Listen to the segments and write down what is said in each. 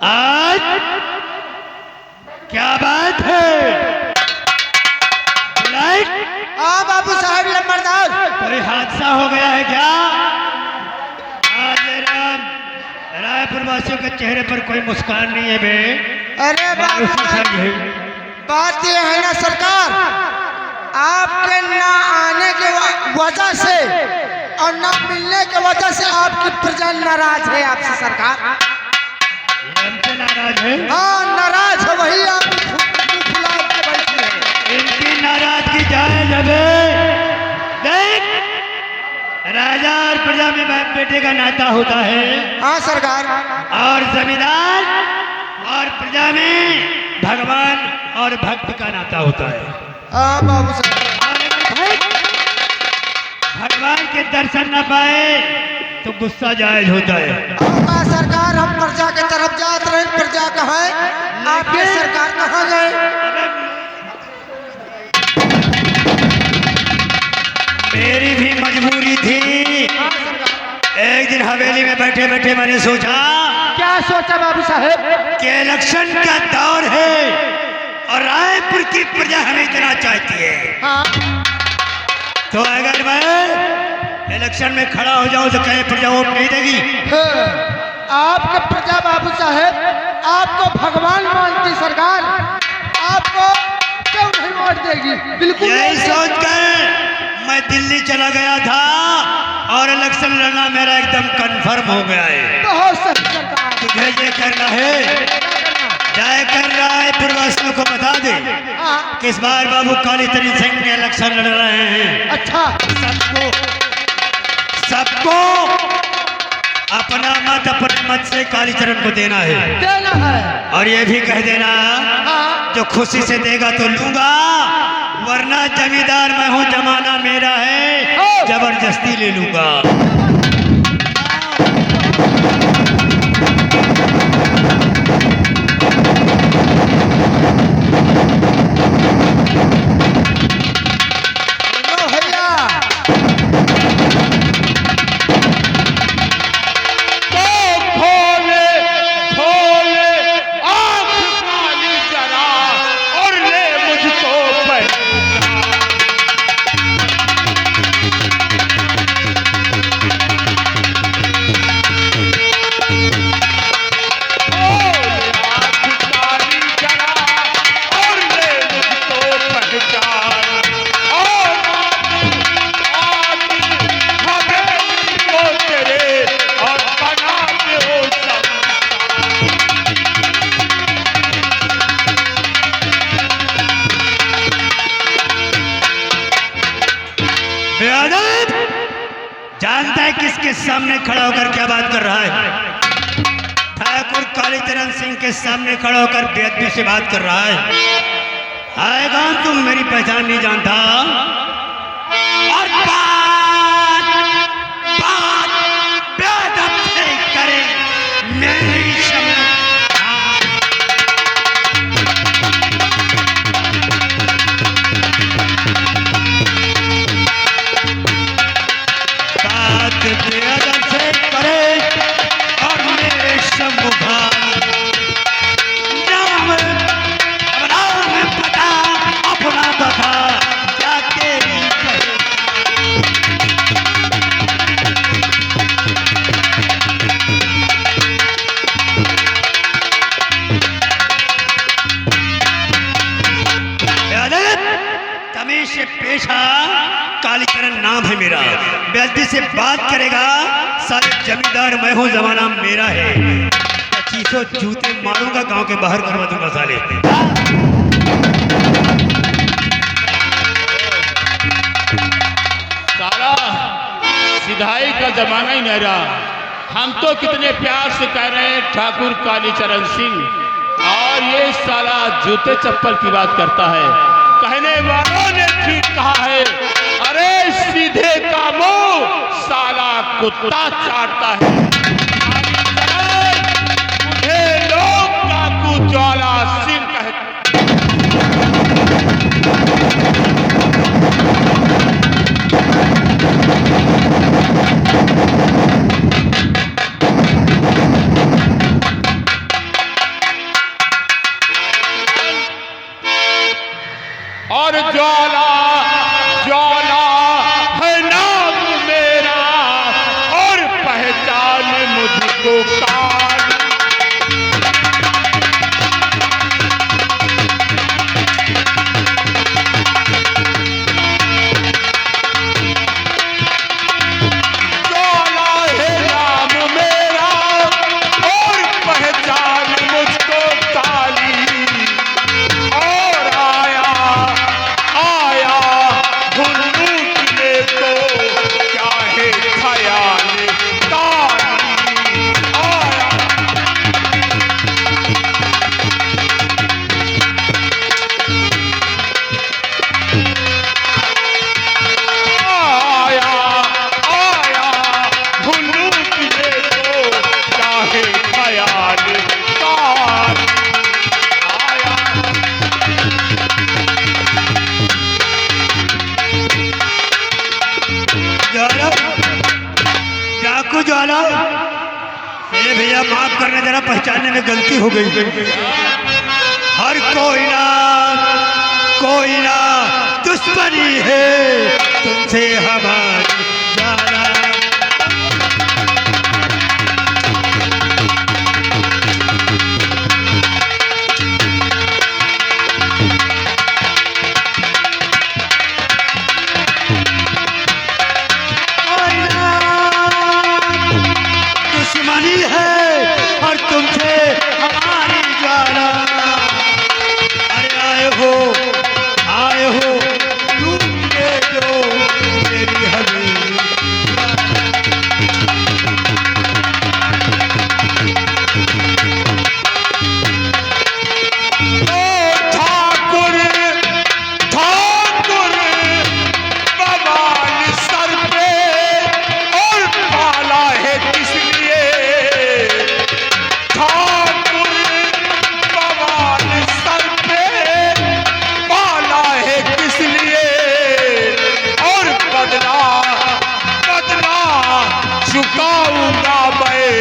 आज क्या बात है? हाँ बाबू साहब लंबरदार, कोई हादसा हो गया है क्या? आज रायपुर वासियों के चेहरे पर कोई मुस्कान नहीं है बे। अरे बाबू बात यह है ना सरकार, आपके ना आने के वजह से और ना मिलने के वजह से आपकी प्रजा नाराज है आपसे सरकार। हमसे नाराज है? हाँ नाराज है, वही आप फुला के बैठी है। इनकी नाराजगी जाए जबे। देख, राजा और प्रजा में बाप बेटे का नाता होता है। हाँ सरकार। और जमींदार और प्रजा में भगवान और भक्त का नाता होता है। हाँ बाबू साहब। भगवान के दर्शन न पाए तो गुस्सा जायज होता है। हाँ सरकार, हम प्रजा के तरफ जाते रहे, प्रजा कहाँ है? आपके सरकार कहाँ गए? मेरी भी मजबूरी थी। एक दिन हवेली में बैठे बैठे मैंने सोचा। क्या सोचा बाबू साहब? कि इलेक्शन का दौर है और रायपुर की प्रजा हमें इतना चाहती है। हाँ। तो अगर मैं इलेक्शन में खड़ा हो जाऊं तो कहीं प्रजा वोट नहीं देगी? आपके प्रजा बाबू साहब आपको भगवान मानती सरकार, आपको क्यों नहीं वोट देगी? बिल्कुल यही सोचकर मैं दिल्ली चला गया था और इलेक्शन लड़ना मेरा एकदम कंफर्म हो गया है। बहुत सही सरकार। तुझे ये करना है, जाकर रायपुर वासियों को बता दे कि इस बार बाबू कालीचरण सिंह ने इलेक्शन लड़ रहे हैं। अच्छा। सबको अपना मत अपने मत से कालीचरण को देना है। और ये भी कह देना, जो खुशी से देगा तो लूंगा, वरना जमींदार मैं हूं, जमाना मेरा है, जबरदस्ती ले लूंगा। जानता है किसके सामने खड़ा होकर क्या बात कर रहा है? ठाकुर कालीचरण सिंह के सामने खड़ा होकर बेअदबी से बात कर रहा है। आएगा तुम मेरी पहचान नहीं जानता। और बात बेअदब से करे मेरी शर्म। बेअदब से करे और मेरे सम्मुखान नाम पता अपना बता क्या तेरी कहे। तमीज से पेशा कालीचरण नाम है मेरा। बेअदबी से बात करेगा, सारे जमींदार मैं हूँ, जमाना मेरा है। 2500 जूते मारूंगा, गांव के बाहर करवा दूंगा साले। साला सिधाई का जमाना ही नहीं रहा। हम तो कितने प्यार से कह रहे हैं ठाकुर कालीचरण सिंह, और ये साला जूते चप्पल की बात करता है। कहने वालों ने ठीक कहा है, अरे सीधे का मुंह साला कुत्ता चाटता है। मुझे लोग काकू ज्वाला सिंह कहते। ज्वाला, डाकू ज्वाला। ए भैया माफ करना, जरा पहचानने में गलती हो गई। हर कोई ना दुश्मनी है तुमसे हमारी ज्वाला। दुश्मनी है और तुमसे हमारी ज्वाला। अरे आए हो लूटने दो मेरी हवेली। चुकाऊंगा मैं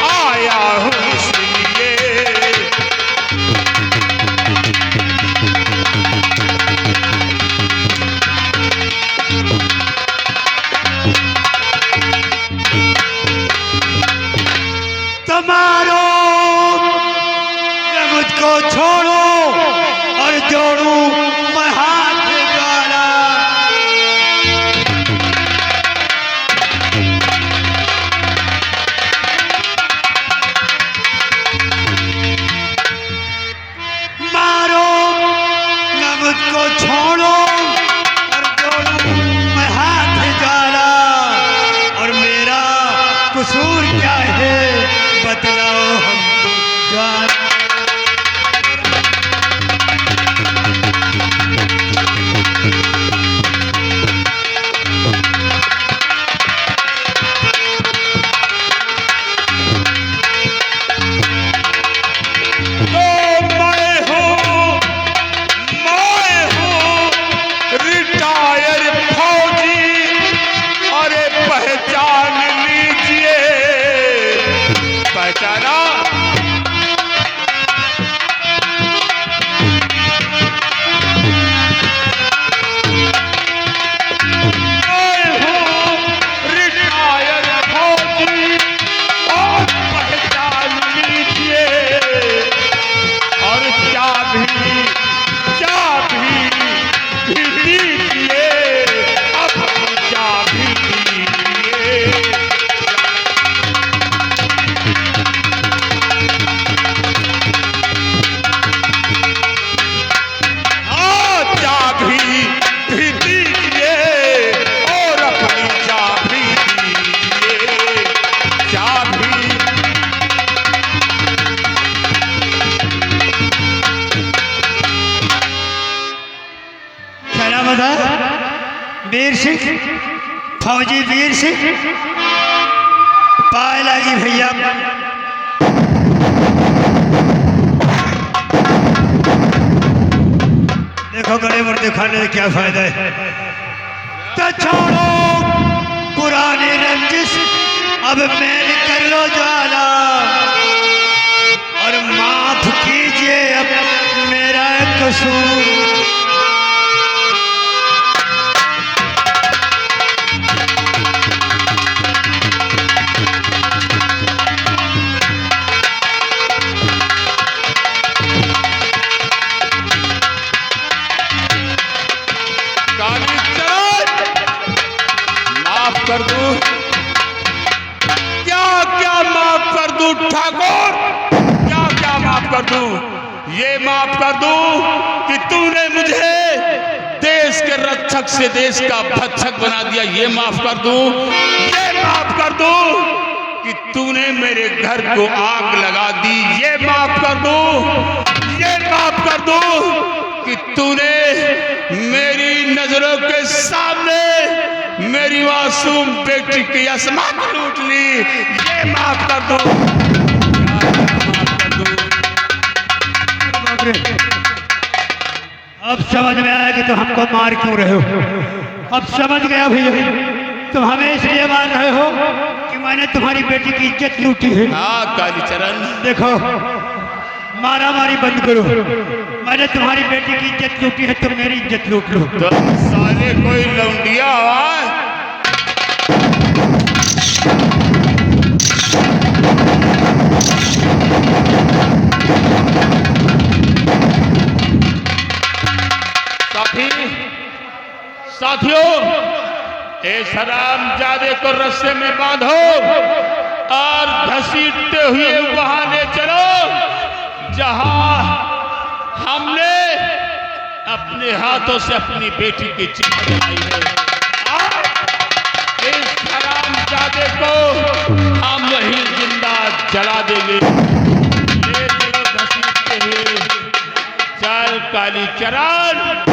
आया हूँ इसलिए। तुम्हारो मुझको छोड़ो और जोड़ू मैं हाथ द्वारा। मारो न मुझको छोड़ो और जोड़ू मैं हाथ द्वारा। और मेरा कसूर क्या है बतलाओ हमको ज्वाला। रिटायर फौजी, अरे पहचान लीजिए। पहचाना? मैं हूँ रिटायर फौजी और पहचान लीजिए। और चाबी भी दीजिए, अपनी चाबी दीजिए। हाँ, चाबी भी दीजिए और अपनी चाबी दीजिए। चाबी वीर सिंह, फौजी वीर सिंह पाए लगी भैया। देखो गड़े मुर्दे खाने से क्या फायदा है। तो छोड़ो पुरानी रंजिश, अब मैंने कर लो ज्वाला। और माफ कीजिए अब मेरा कसूर। माफ कर दूं? क्या क्या माफ कर दूं ठाकुर? क्या क्या माफ कर दूं? ये माफ कर दूं कि तूने मुझे देश के रक्षक से देश का भक्षक बना दिया। ये माफ कर दूं? ये माफ कर दूं कि तूने मेरे घर को आग लगा दी। ये माफ कर दूं? ये माफ कर दूं कि तूने मेरी नजरों के सामने मेरी मासूम बेटी की अस्मात लूट ली। ये माफ कर दो। अब समझ में आया कि तो हमको मार क्यों रहे हो। अब समझ गया भैया। तुम हमें इसलिए मार रहे हो कि मैंने तुम्हारी बेटी की इज्जत लूटी है। हाँ कालीचरण, देखो, मारा मारी बंद करो। मैंने तुम्हारी बेटी की इज्जत लूटी है, तुम मेरी इज्जत लूट लो। तो साले कोई लौंडिया आवाज। साथियों, इस हरामजादे को रस्से में बांधो और घसीटते हुए वहां ले चलो जहां हमने अपने हाथों से अपनी बेटी की चिता जलाई है। और इस हरामजादे को हम वहीं जिंदा जला देंगे। ले चलो घसीटते हुए। चल कालीचरण।